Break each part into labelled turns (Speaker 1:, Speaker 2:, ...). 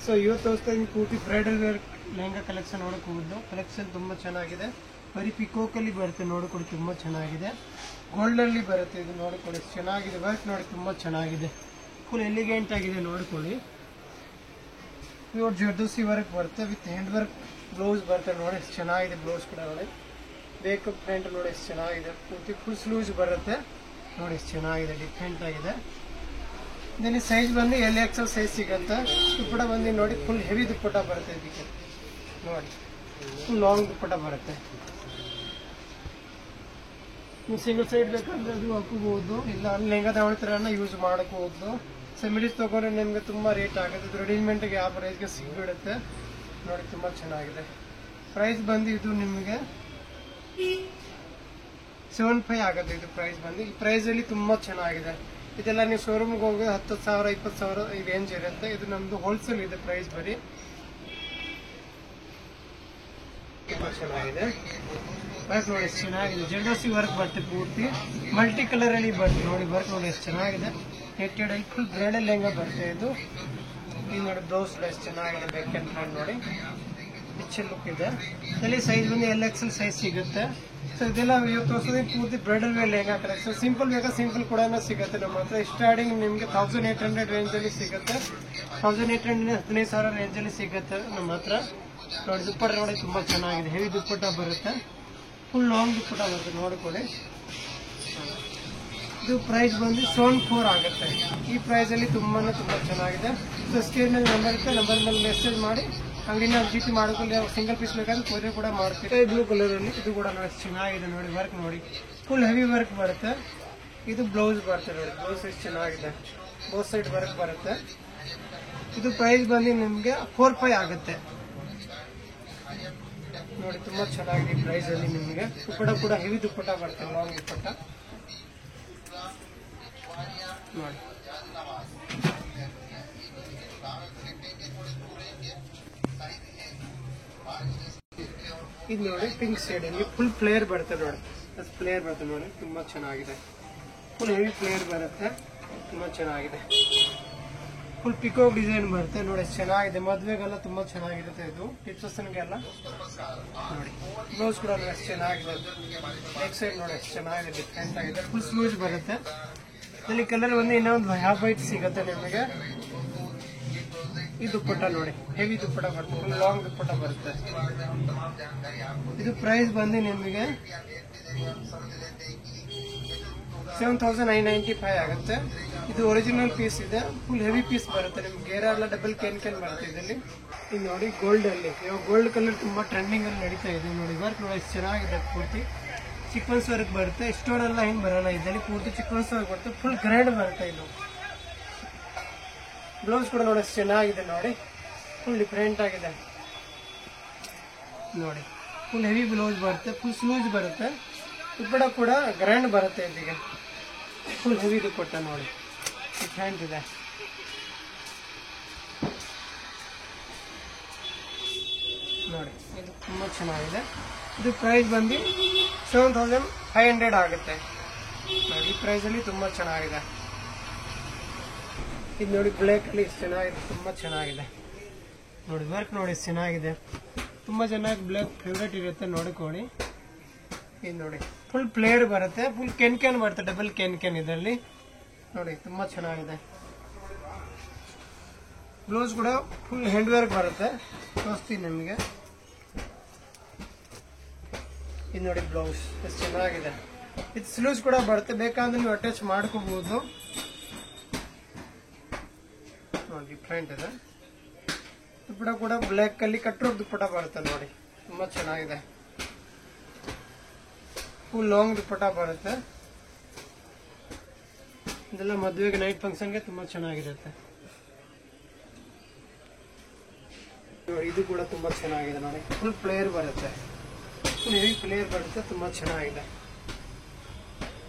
Speaker 1: So ಇವತ್ತು ತೋರಿಸ್ತಾ ಇದ್ದೀನಿ ಪೂರ್ತಿ ಬ್ರೈಡಲ್ ವೇರ್ ಲೆಹಂಗಾ ಕಲೆಕ್ಷನ್ ನೋಡಕ್ ಹೋಗುದು. ಕಲೆಕ್ಷನ್ ತುಂಬಾ ಚೆನ್ನಾಗಿದೆ. ಬರೀ ಪಿಕೋಕ್ ಅಲ್ಲಿ ಬರುತ್ತೆ, ನೋಡಿಕೊಳ್ಳಿ ತುಂಬಾ ಚೆನ್ನಾಗಿದೆ. ಗೋಲ್ಡ್ ಅಲ್ಲಿ ಬರುತ್ತೆ, ಇದು ನೋಡಿಕೊಳ್ಳಿ ಚೆನ್ನಾಗಿದೆ. ವರ್ಕ್ ನೋಡಿ ತುಂಬಾ ಚೆನ್ನಾಗಿದೆ, ಫುಲ್ ಎಲಿಗೆಂಟ್ ಆಗಿದೆ ನೋಡಿಕೊಳ್ಳಿ. ಪ್ಯೂರ್ ಜರ್ದೋಸಿ ವರ್ಕ್ ಬರುತ್ತೆ ವಿತ್ ಹ್ಯಾಂಡ್ ವರ್ಕ್. ಬ್ಲೌಸ್ ಬರುತ್ತೆ ನೋಡಿ ಚೆನ್ನಾಗಿದೆ. ಬ್ಲೌಸ್ ಕೂಡ ನೋಡಿ ಬೇಕು ಪ್ರಿಂಟ್ ನೋಡಿ ಎಷ್ಟು ಚೆನ್ನಾಗಿದೆ. ಪೂರ್ತಿ ಫುಲ್ ಸ್ಲೂಸ್ ಬರುತ್ತೆ ನೋಡಿ ಎಷ್ಟು ಚೆನ್ನಾಗಿದೆ, ಡಿಫ್ರೆಂಟ್ ಆಗಿದೆ. ಇದರಲ್ಲಿ ಸೈಜ್ ಬಂದು LXL ಸೈಜ್ ಸಿಗುತ್ತೆ. ದುಪ್ಪಟ ಬಂದು ನೋಡಿ ಫುಲ್ ಹೆವಿ ದುಪ್ಪಟ ಬರುತ್ತೆ. ಇದಕ್ಕೆ ನೋಡಿ ಫುಲ್ ಲಾಂಗ್ ದುಪ್ಪಟ ಬರುತ್ತೆ. ನೀವು ಸಿಂಗಲ್ ಸೈಡ್ ಬೇಕಂದ್ರೆ ಅದು ಹಾಕೋಬಹುದು, ಇಲ್ಲ ಲೆಹಂಗಾ ತಗೊಳ್ತೀರನ್ನ ಯೂಸ್ ಮಾಡಕೋಬಹುದು. ಸೆಮಿಡೀಸ್ ತಗೊಂಡ್ರೆ ನಿಮ್ಗೆ ತುಂಬಾ ರೇಟ್ ಆಗುತ್ತೆ. ಇದು ರೆಡಿಮೇಡ್ಗೆ ಯಾವ ಪ್ರೈಸ್ಗೆ ಸಿಗ್ಬಿಡುತ್ತೆ ನೋಡಿ, ತುಂಬಾ ಚೆನ್ನಾಗಿದೆ. ಪ್ರೈಸ್ ಬಂದು ಇದು ನಿಮಗೆ 75 ಆಗುತ್ತೆ. ಇದು ಪ್ರೈಸ್ ಬಂದು ಈ ಪ್ರೈಸ್ ಅಲ್ಲಿ ತುಂಬಾ ಚೆನ್ನಾಗಿದೆ. ಇದೆಲ್ಲ ನೀವು ಶೋರೂಮ್ಗೆ ಹೋಗಿ 10,000 20,000 ಈ ರೇಂಜ್ ಇರುತ್ತೆ. ಇದು ನಮ್ದು ಹೋಲ್ಸೇಲ್ ಇದೆ ಪ್ರೈಸ್. ಬರೀ ತುಂಬಾ ಚೆನ್ನಾಗಿದೆ. ವರ್ಕ್ ನೋಡಿ ಎಷ್ಟು ಚೆನ್ನಾಗಿದೆ. ಜರ್ದೋಸಿ ವರ್ಕ್ ಬರುತ್ತೆ, ಪೂರ್ತಿ ಮಲ್ಟಿ ಕಲರ್ ಅಲ್ಲಿ ಬರುತ್ತೆ ನೋಡಿ. ವರ್ಕ್ ನೋಡಿ ಎಷ್ಟು ಚೆನ್ನಾಗಿದೆ. ನೆಟ್ಟೆಡ್ ಅಲ್ಲಿ ಫುಲ್ ಬ್ರೈಡಲ್ ಲೆಹಂಗಾ ಬರುತ್ತೆ ಇದು. ಇದು ನೋಡಿ ಬ್ಲೌಸ್ ಎಷ್ಟು ಚೆನ್ನಾಗಿದೆ. ಬ್ಯಾಕ್ ಅಂಡ್ ಫ್ರಂಟ್ ನೋಡಿ ರಿಚ್ ಲುಕ್ ಇದೆ. ಇದರಲ್ಲಿ ಸೈಜ್ ಬಂದು LXL ಸೈಜ್ ಸಿಗುತ್ತೆ. ಸೊ ಇದೆಲ್ಲ ಇವತ್ತು ತೋರಿಸೋದು ಪೂರ್ತಿ bridal wear lehenga collection. Simple ಬೇಕಾ ಸಿಂಪಲ್ ಕೂಡ ಸಿಗುತ್ತೆ ನಮ್ಮ ಹತ್ರ. ಸ್ಟಾರ್ಟಿಂಗ್ ನಿಮಗೆ 1800 ರೇಂಜ್ ಅಲ್ಲಿ ಸಿಗುತ್ತೆ. 1800 15,000 ರೇಂಜ್ ಅಲ್ಲಿ ಸಿಗುತ್ತೆ ನಮ್ಮ ಹತ್ರ ನೋಡಿ. ದುಪ್ಪಟ್ಟ ನೋಡಿ ತುಂಬಾ ಚೆನ್ನಾಗಿದೆ, ಹೆವಿ ದುಪ್ಪಟ್ಟ ಬರುತ್ತೆ, ಫುಲ್ ಲಾಂಗ್ ದುಪ್ಪಟ್ಟ ಬರುತ್ತೆ ನೋಡಿಕೊಳ್ಳಿ. ಇದು ಪ್ರೈಸ್ ಬಂದು 74 ಆಗುತ್ತೆ. ಈ ಪ್ರೈಸ್ ಅಲ್ಲಿ ತುಂಬಾ ಚೆನ್ನಾಗಿದೆ. ಸೊ ಸ್ಕ್ರೀನ್ ನಲ್ಲಿ ನಂಬರ್ ಇರುತ್ತೆ, ನಂಬರ್ ಮೇಲೆ ಮೆಸೇಜ್ ಮಾಡಿ ಅಂಗಡಿನ ವಿಸಿಟ್ ಮಾಡಿಕೊಳ್ಳಿ. ಸಿಂಗಲ್ ಪೀಸ್ ಬೇಕಾದ್ರೆ ಕೊರಿಯರ್ ಕೂಡ ಮಾಡ್ತೀವಿ. ಬ್ಲೂ ಕಲರ್ ಅಲ್ಲಿ ಇದು ಕೂಡ ನೋಡಿ ಚೆನ್ನಾಗಿದೆ ನೋಡಿ. ವರ್ಕ್ ನೋಡಿ ಫುಲ್ ಹೆವಿ ವರ್ಕ್ ಬರುತ್ತೆ. ಇದು ಬ್ಲೌಸ್ ಬರುತ್ತೆ ನೋಡಿ. ಬ್ಲೌಸ್ ಎಷ್ಟು ಚೆನ್ನಾಗಿದೆ, ಬೋತ್ ಸೈಡ್ ವರ್ಕ್ ಬರುತ್ತೆ. ಇದು ಪ್ರೈಸ್ ಬಂದು ನಿಮ್ಗೆ 45 ಆಗುತ್ತೆ ನೋಡಿ. ತುಂಬಾ ಚೆನ್ನಾಗಿದೆ ಈ ಪ್ರೈಸ್ ಅಲ್ಲಿ ನಿಮ್ಗೆ. ದುಪ್ಪಟ ಕೂಡ ಹೆವಿ ದುಪ್ಪಟ ಬರುತ್ತೆ, ಲಾಂಗ್ ದುಪ್ಪಟ ನೋಡಿ. ಇದು ನೋಡಿ ಪಿಂಕ್ ಶೇಡ್ ಅಲ್ಲಿ ಫುಲ್ ಪ್ಲೇಯರ್ ಬರುತ್ತೆ ನೋಡಿ. ಪ್ಲೇಯರ್ ಬರುತ್ತೆ ನೋಡಿ, ತುಂಬಾ ಚೆನ್ನಾಗಿದೆ. ಫುಲ್ ಹೆವಿ ಪ್ಲೇಯರ್ ಬರುತ್ತೆ, ತುಂಬಾ ಚೆನ್ನಾಗಿದೆ. ಫುಲ್ ಪಿಕೋಕ್ ಡಿಸೈನ್ ಬರುತ್ತೆ ನೋಡಿ, ಎಷ್ಟು ಚೆನ್ನಾಗಿದೆ. ಮದ್ವೆಗೆಲ್ಲ ತುಂಬಾ ಚೆನ್ನಾಗಿರುತ್ತೆ ಇದು. ರಿಸೆಪ್ಷನ್ಗೆಲ್ಲ ನೋಡಿ. ಬ್ಲೌಸ್ ಕೂಡ ಎಷ್ಟು ಚೆನ್ನಾಗಿದೆ. ಬ್ಯಾಕ್ ಸೈಡ್ ನೋಡಿ ಎಷ್ಟು ಚೆನ್ನಾಗಿದೆ, ಡಿಫ್ರೆಂಟ್ ಆಗಿದೆ. ಫುಲ್ ಸ್ಲೂಸ್ ಬರುತ್ತೆ. ಇದರಲ್ಲಿ ಕಲರ್ ಬಂದು ಇನ್ನೊಂದು ಹ್ಯಾಫ್ ವೈಟ್ ಸಿಗುತ್ತೆ ನಿಮಗೆ. ಈ ದುಪ್ಪಟ್ಟ ನೋಡಿ ಹೆವಿ ದುಪ್ಪಟ್ಟ ಬರುತ್ತೆ, ಫುಲ್ ಲಾಂಗ್ ದುಪ್ಪಟ್ಟ ಬರುತ್ತೆ. ಇದು ಪ್ರೈಸ್ ಬಂದು ನಿಮಗೆ 7,995 ಆಗುತ್ತೆ. ಇದು ಒರಿಜಿನಲ್ ಪೀಸ್ ಇದೆ, ಫುಲ್ ಹೆವಿ ಪೀಸ್ ಬರುತ್ತೆ. ನಿಮ್ಗೆ ಗೇರ ಎಲ್ಲ ಡಬಲ್ ಕ್ಯಾನ್ ಬರುತ್ತೆ ಇದರಲ್ಲಿ. ಇದು ನೋಡಿ ಗೋಲ್ಡ್ ಅಲ್ಲಿ, ಇವಾಗ ಗೋಲ್ಡ್ ಕಲರ್ ತುಂಬಾ ಟ್ರೆಂಡಿಂಗ್ ಅಲ್ಲಿ ನಡೀತಾ ಇದೆ ನೋಡಿ. ವರ್ಕ್ ನೋಡಿ ಎಷ್ಟು ಚೆನ್ನಾಗಿದೆ. ಪೂರ್ತಿ ಚಿಕ್ವನ್ಸ್ ವರ್ಕ್ ಬರುತ್ತೆ. ಸ್ಟೋನ್ ಎಲ್ಲ ಹಿಂಗ್ ಬರಲ್ಲ ಇದರಲ್ಲಿ, ಪೂರ್ತಿ ಚಿಕ್ವನ್ಸ್ ವರ್ಕ್ ಬರುತ್ತೆ. ಫುಲ್ ಗ್ರ್ಯಾಂಡ್ ಬರುತ್ತೆ ಇದು. ಬ್ಲೌಸ್ ಕೂಡ ನೋಡಿ ಎಷ್ಟು ಚೆನ್ನಾಗಿದೆ ನೋಡಿ, ಫುಲ್ ಡಿಫ್ರೆಂಟ್ ಆಗಿದೆ ನೋಡಿ. ಫುಲ್ ಹೆವಿ ಬ್ಲೌಸ್ ಬರುತ್ತೆ, ಫುಲ್ ಸ್ಲೂಸ್ ಬರುತ್ತೆ. ದುಪ್ಪಟ ಕೂಡ ಗ್ರ್ಯಾಂಡ್ ಬರುತ್ತೆ ಇದಕ್ಕೆ. ಫುಲ್ ಹೆವಿ ದುಪ್ಪಟ್ಟ ನೋಡಿ, ಡಿಫ್ರೆಂಟ್ ಇದೆ ನೋಡಿ. ಇದು ತುಂಬಾ ಚೆನ್ನಾಗಿದೆ. ಇದು ಪ್ರೈಸ್ ಬಂದು 7,500 ಆಗುತ್ತೆ ನೋಡಿ. ಈ ಪ್ರೈಸ್ ಅಲ್ಲಿ ತುಂಬಾ ಚೆನ್ನಾಗಿದೆ. ಇದು ನೋಡಿ ಬ್ಲ್ಯಾಕ್ ಅಲ್ಲಿ ಎಷ್ಟು ಚೆನ್ನಾಗಿದೆ, ತುಂಬಾ ಚೆನ್ನಾಗಿದೆ ನೋಡಿ. ವರ್ಕ್ ನೋಡಿ ಎಷ್ಟು ಚೆನ್ನಾಗಿದೆ. ತುಂಬಾ ಚೆನ್ನಾಗಿ ಬ್ಲ್ಯಾಕ್ ಫೇವ್ರೇಟ್ ಇರುತ್ತೆ ನೋಡಿಕೊಳ್ಳಿ. ಇದು ನೋಡಿ ಫುಲ್ ಪ್ಲೇಯರ್ ಬರುತ್ತೆ, ಫುಲ್ ಕ್ಯಾನ್ ಬರುತ್ತೆ, ಡಬಲ್ ಕ್ಯಾನ್ ಇದರಲ್ಲಿ ನೋಡಿ. ತುಂಬಾ ಚೆನ್ನಾಗಿದೆ. ಬ್ಲೌಸ್ ಕೂಡ ಫುಲ್ ಹ್ಯಾಂಡ್ ವರ್ಕ್ ಬರುತ್ತೆ. ತೋರಿಸ್ತೀನಿ ನಿಮಗೆ. ಇದು ನೋಡಿ ಬ್ಲೌಸ್ ಎಷ್ಟು ಚೆನ್ನಾಗಿದೆ. ಇದು ಸ್ಲೂಸ್ ಕೂಡ ಬರುತ್ತೆ, ಬೇಕಾದ್ರೆ ನೀವು ಅಟ್ಯಾಚ್ ಮಾಡ್ಕೋಬಹುದು ನೋಡಿ. ಡಿಫ್ರೆಂಟ್ ಇದೆ. ದುಪ್ಪಟ ಕೂಡ ಬ್ಲ್ಯಾಕ್ ಅಲ್ಲಿ ಕಟ್ರೋಪ್ ದುಪ್ಪಟ ಬರುತ್ತೆ ನೋಡಿ, ತುಂಬಾ ಚೆನ್ನಾಗಿದೆ. ಫುಲ್ ಲಾಂಗ್ ದುಪ್ಪಟ ಬರುತ್ತೆ. ಇದೆಲ್ಲ ಮದುವೆಗೆ ನೈಟ್ ಫಂಕ್ಷನ್ಗೆ ತುಂಬಾ ಚೆನ್ನಾಗಿರುತ್ತೆ ನೋಡಿ. ಇದು ಕೂಡ ತುಂಬಾ ಚೆನ್ನಾಗಿದೆ ನೋಡಿ. ಫುಲ್ ಪ್ಲೇಯರ್ ಬರುತ್ತೆ, ಫುಲ್ ಹೆವಿ ಪ್ಲೇಯರ್ ಬರುತ್ತೆ, ತುಂಬಾ ಚೆನ್ನಾಗಿದೆ.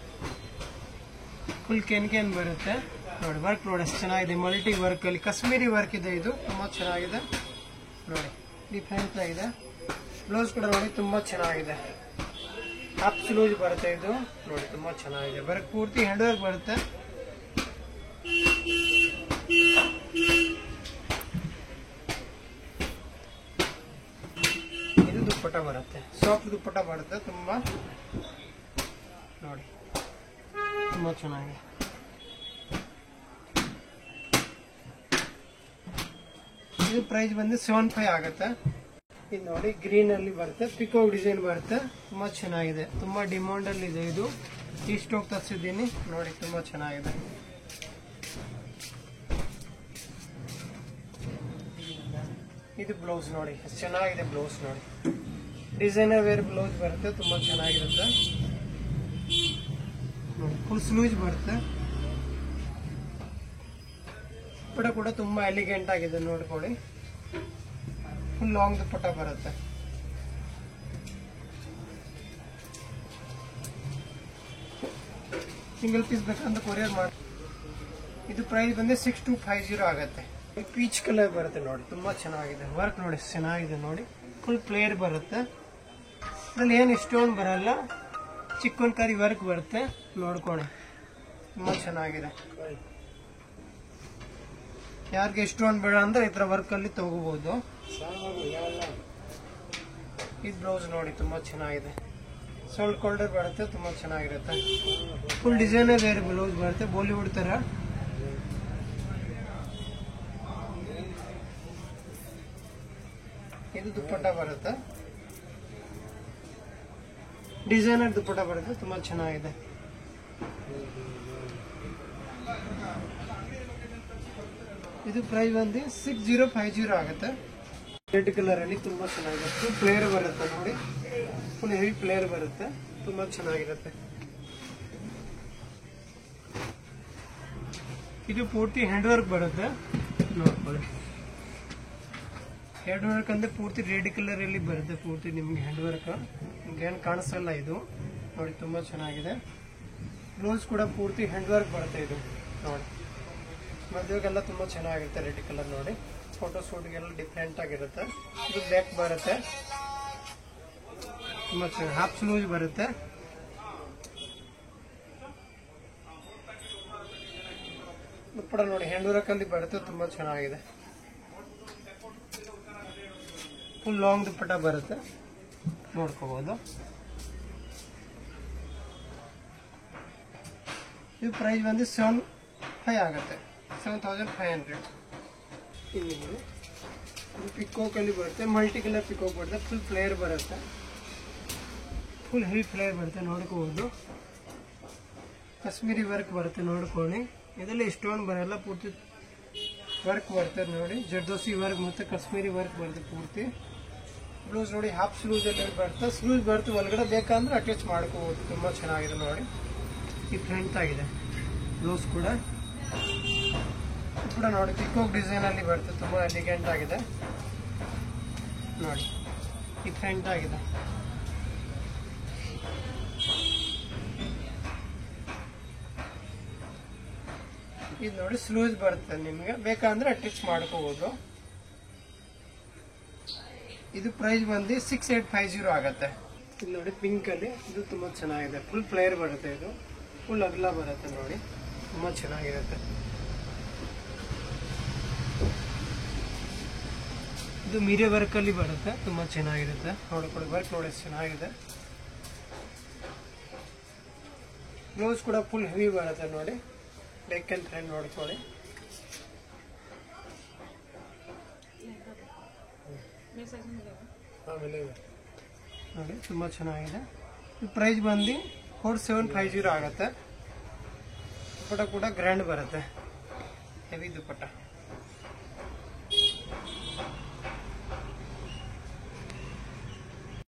Speaker 1: ಫುಲ್ ಕ್ಯಾನ್ ಬರುತ್ತೆ ನೋಡಿ. ವರ್ಕ್ ನೋಡಿ ಎಷ್ಟು ಚೆನ್ನಾಗಿದೆ. ಮಲ್ಟಿ ವರ್ಕ್ ಅಲ್ಲಿ ಕಾಶ್ಮೀರಿ ವರ್ಕ್ ಇದೆ. ಇದು ತುಂಬಾ ಚೆನ್ನಾಗಿದೆ ನೋಡಿ, ಡಿಫ್ರೆಂಟ್ ಆಗಿದೆ. ಬ್ಲೌಸ್ ಕೂಡ ನೋಡಿ ತುಂಬಾ ಚೆನ್ನಾಗಿದೆ. ಹಾಫ್ ಸ್ಲೂಸ್ ಬರುತ್ತೆ ಇದು ನೋಡಿ, ತುಂಬಾ ಚೆನ್ನಾಗಿದೆ. ವರ್ಕ್ ಪೂರ್ತಿ ಹ್ಯಾಂಡ್ ವರ್ಕ್ ಬರುತ್ತೆ. ದುಪ್ಪಟ್ಟ ಬರುತ್ತೆ, ಸಾಫ್ಟ್ ದುಪ್ಪಟ್ಟ ಬರುತ್ತೆ, ತುಂಬಾ ನೋಡಿ ತುಂಬಾ ಚೆನ್ನಾಗಿದೆ. ಇದು ಪ್ರೈಸ್ ಬಂದು 75 ಆಗುತ್ತೆ. ಇದು ನೋಡಿ ಗ್ರೀನ್ ಅಲ್ಲಿ ಬರುತ್ತೆ, ಪಿಕಾಕ್ ಡಿಸೈನ್ ಬರುತ್ತೆ, ತುಂಬಾ ಚೆನ್ನಾಗಿದೆ, ತುಂಬಾ ಡಿಮಾಂಡ್ ಅಲ್ಲಿ ಇದೆ ಇದು. ಈ ಸ್ಟಾಕ್ ತರಿಸಿದ್ದೀನಿ ನೋಡಿ, ತುಂಬಾ ಚೆನ್ನಾಗಿದೆ. ಇದು ಬ್ಲೌಸ್ ನೋಡಿ ಎಷ್ಟು ಚೆನ್ನಾಗಿದೆ, ಬ್ಲೌಸ್ ನೋಡಿ ಡಿಸೈನರ್ ವೇರ್ ಬ್ಲೌಸ್ ಬರುತ್ತೆ, ತುಂಬಾ ಚೆನ್ನಾಗಿರುತ್ತೆ ನೋಡಿ. ಫುಲ್ ಸ್ಲೂಜ್ ಬರುತ್ತೆ, ಕೂಡ ತುಂಬಾ ಎಲಿಗೆಂಟ್ ಆಗಿದೆ ನೋಡ್ಕೊಳ್ಳಿ. ಫುಲ್ ಲಾಂಗ್ ದುಪ್ಪಟ್ಟ ಬರುತ್ತೆ. ಸಿಂಗಲ್ ಪೀಸ್ ಬೇಕಂತ ಕೊರಿಯರ್ ಮಾಡಿ. ಇದು ಪ್ರೈಸ್ ಬಂದು 6250 ಆಗುತ್ತೆ. ಪೀಚ್ ಕಲರ್ ಬರುತ್ತೆ ನೋಡಿ, ತುಂಬಾ ಚೆನ್ನಾಗಿದೆ, ವರ್ಕ್ ನೋಡಿ ಚೆನ್ನಾಗಿದೆ ನೋಡಿ. ಫುಲ್ ಪ್ಲೇಯರ್ ಬರುತ್ತೆ, ಅದ್ರಲ್ಲಿ ಏನು ಸ್ಟೋನ್ ಬರಲ್ಲ, ಚಿಕ್ಕೋನ್ಕಾರಿ ವರ್ಕ್ ಬರುತ್ತೆ ನೋಡ್ಕೊಳ್ಳಿ, ತುಂಬಾ ಚೆನ್ನಾಗಿದೆ. ಯಾರಿಗೆ ಸ್ಟೋನ್ ಬೇಡ ಅಂದ್ರೆ ಈ ತರ ವರ್ಕ್ ಅಲ್ಲಿ ತಗೋಬಹುದು. ಇದು ಬ್ಲೌಸ್ ನೋಡಿ ತುಂಬಾ ಚೆನ್ನಾಗಿದೆ, ಸೋಲ್ಡ್ ಕೋಲ್ಡರ್ ಬರುತ್ತೆ, ತುಂಬಾ ಚೆನ್ನಾಗಿರುತ್ತೆ. ಫುಲ್ ಡಿಸೈನರ್ ವೇರ್ ಬ್ಲೌಸ್ ಬರುತ್ತೆ, ಬಾಲಿವುಡ್ ತರ. ಇದು ದುಪ್ಪಟ್ಟ ಬರುತ್ತೆ, ಡಿಸೈನರ್ ದುಪ್ಪಟ್ಟ ಬರುತ್ತೆ, ತುಂಬಾ ಚೆನ್ನಾಗಿದೆ. ಇದು ಪ್ರೈಸ್ ಬಂದು 6050 ಆಗುತ್ತೆ. ರೆಡ್ ಕಲರ್ ಅಲ್ಲಿ ತುಂಬಾ ಚೆನ್ನಾಗಿದೆ, ಫುಲ್ ಪ್ಲೇಯರ್ ಬರುತ್ತೆ ನೋಡಿ, ಫುಲ್ ಹೆವಿ ಪ್ಲೇಯರ್ ಬರುತ್ತೆ, ತುಂಬಾ ಚೆನ್ನಾಗಿರುತ್ತೆ. ಇದು ಪೂರ್ತಿ ಹ್ಯಾಂಡ್ ವರ್ಕ್ ಬರುತ್ತೆ ನೋಡ್ಕೊಳ್ಳಿ. ಹ್ಯಾಂಡ್ ವರ್ಕ್ ಅಂದ್ರೆ ಪೂರ್ತಿ ರೆಡ್ ಕಲರ್ ಅಲ್ಲಿ ಬರುತ್ತೆ, ಪೂರ್ತಿ ನಿಮ್ಗೆ ಹ್ಯಾಂಡ್ ವರ್ಕ್ ಏನ್ ಕಾಣಿಸಲ್ಲ ಇದು ನೋಡಿ, ತುಂಬಾ ಚೆನ್ನಾಗಿದೆ. ಬ್ಲೌಸ್ ಕೂಡ ಪೂರ್ತಿ ಹ್ಯಾಂಡ್ ವರ್ಕ್ ಬರುತ್ತೆ ಇದು ನೋಡಿ. ಮದುವೆಗೆಲ್ಲ ತುಂಬಾ ಚೆನ್ನಾಗಿರುತ್ತೆ, ರೆಡ್ ಕಲರ್ ನೋಡಿ, ಫೋಟೋ ಶೂಟ್ಗೆಲ್ಲ ಡಿಫ್ರೆಂಟ್ ಆಗಿರುತ್ತೆ. ಇದು ಬ್ಯಾಕ್ ಬರುತ್ತೆ, ತುಂಬಾ ಚೆನ್ನಾಗಿ ಹಾಫ್ ಸ್ಲೂಜ್ ಬರುತ್ತೆ. ದುಪ್ಪಟ್ಟ ನೋಡಿ ಹ್ಯಾಂಡ್ ವರ್ಕ್ ಅಲ್ಲಿ ಬರುತ್ತೆ, ತುಂಬಾ ಚೆನ್ನಾಗಿದೆ. ಫುಲ್ ಲಾಂಗ್ ದುಪ್ಪಟ್ಟ ಬರುತ್ತೆ ನೋಡ್ಕೋಬಹುದು. ಇದು ಪ್ರೈಸ್ ಬಂದು 75 ಆಗುತ್ತೆ, 7500. ಇದು ಪಿಕೋಕ್ ಅಲ್ಲಿ ಬರುತ್ತೆ, ಮಲ್ಟಿ ಕಲರ್ ಪಿಕೋಕ್ ಬರುತ್ತೆ, ಫುಲ್ ಫ್ಲೇರ್ ಬರುತ್ತೆ, ಫುಲ್ ಹೆವಿ ಫ್ಲೇರ್ ಬರುತ್ತೆ ನೋಡ್ಕೋಬಹುದು. ಕಾಶ್ಮೀರಿ ವರ್ಕ್ ಬರುತ್ತೆ ನೋಡ್ಕೊಳ್ಳಿ, ಇದರಲ್ಲಿ ಸ್ಟೋನ್ ಬರಲ್ಲ, ಪೂರ್ತಿ ವರ್ಕ್ ಬರುತ್ತೆ ನೋಡಿ, ಜರ್ದೋಸಿ ವರ್ಕ್ ಮತ್ತೆ ಕಾಶ್ಮೀರಿ ವರ್ಕ್ ಬರುತ್ತೆ ಪೂರ್ತಿ. ಬ್ಲೌಸ್ ನೋಡಿ ಹಾಫ್ ಸ್ಲೂಸ್ ಅಲ್ಲಿ ಬರುತ್ತೆ, ಸ್ಲೂಸ್ ಬರುತ್ತೆ, ಒಳಗಡೆ ಬೇಕಂದ್ರೆ ಅಟ್ಯಾಚ್ ಮಾಡ್ಕೋಬಹುದು, ತುಂಬಾ ಚೆನ್ನಾಗಿದೆ ನೋಡಿ. ಡಿಫ್ರೆಂಟ್ ಆಗಿದೆ ಬ್ಲೌಸ್ ಕೂಡ ನೋಡಿ, ಪಿಕೋಕ್ ಡಿಸೈನ್ ಅಲ್ಲಿ ಬರುತ್ತೆ, ತುಂಬಾ ಎಲಿಗೆಂಟ್ ಆಗಿದೆ ನೋಡಿ, ಡಿಫ್ರೆಂಟ್ ಆಗಿದೆ. ಇದು ನೋಡಿ ಸ್ಲೂಸ್ ಬರುತ್ತೆ, ನಿಮ್ಗೆ ಬೇಕಂದ್ರೆ ಅಟ್ಯಾಚ್ ಮಾಡ್ಕೋಬಹುದು. ಇದು ಪ್ರೈಸ್ ಬಂದು 6850 ಆಗುತ್ತೆ. ಇದು ನೋಡಿ ಪಿಂಕ್ ಅಲ್ಲಿ, ಇದು ತುಂಬಾ ಚೆನ್ನಾಗಿದೆ, ಫುಲ್ ಪ್ಲೇಯರ್ ಬರುತ್ತೆ, ಇದು ಫುಲ್ ಅಗಲ ಬರುತ್ತೆ ನೋಡಿ, ತುಂಬಾ ಚೆನ್ನಾಗಿರುತ್ತೆ. ಇದು ಮೀರೆ ವರ್ಕ್ ಅಲ್ಲಿ ಬರುತ್ತೆ, ತುಂಬಾ ಚೆನ್ನಾಗಿರುತ್ತೆ ನೋಡ್ಕೊಳ್ಳಿ. ವರ್ಕ್ ನೋಡಿ ಚೆನ್ನಾಗಿದೆ. ಬ್ಲೌಸ್ ಕೂಡ ಫುಲ್ ಹೆವಿ ಬರುತ್ತೆ ನೋಡಿ, ಬ್ಯಾಕ್ ಅಂಡ್ ಫ್ರಂಟ್ ನೋಡ್ಕೊಳ್ಳಿ. ನೋಡಿ ತುಂಬಾ ಚೆನ್ನಾಗಿದೆ. ಪ್ರೈಸ್ ಬಂದು 4750 ಆಗುತ್ತೆ. ದುಪ್ಪಟ್ಟ ಕೂಡ ಗ್ರ್ಯಾಂಡ್ ಬರುತ್ತೆ, ಹೆವಿ ದುಪ್ಪಟ್ಟ.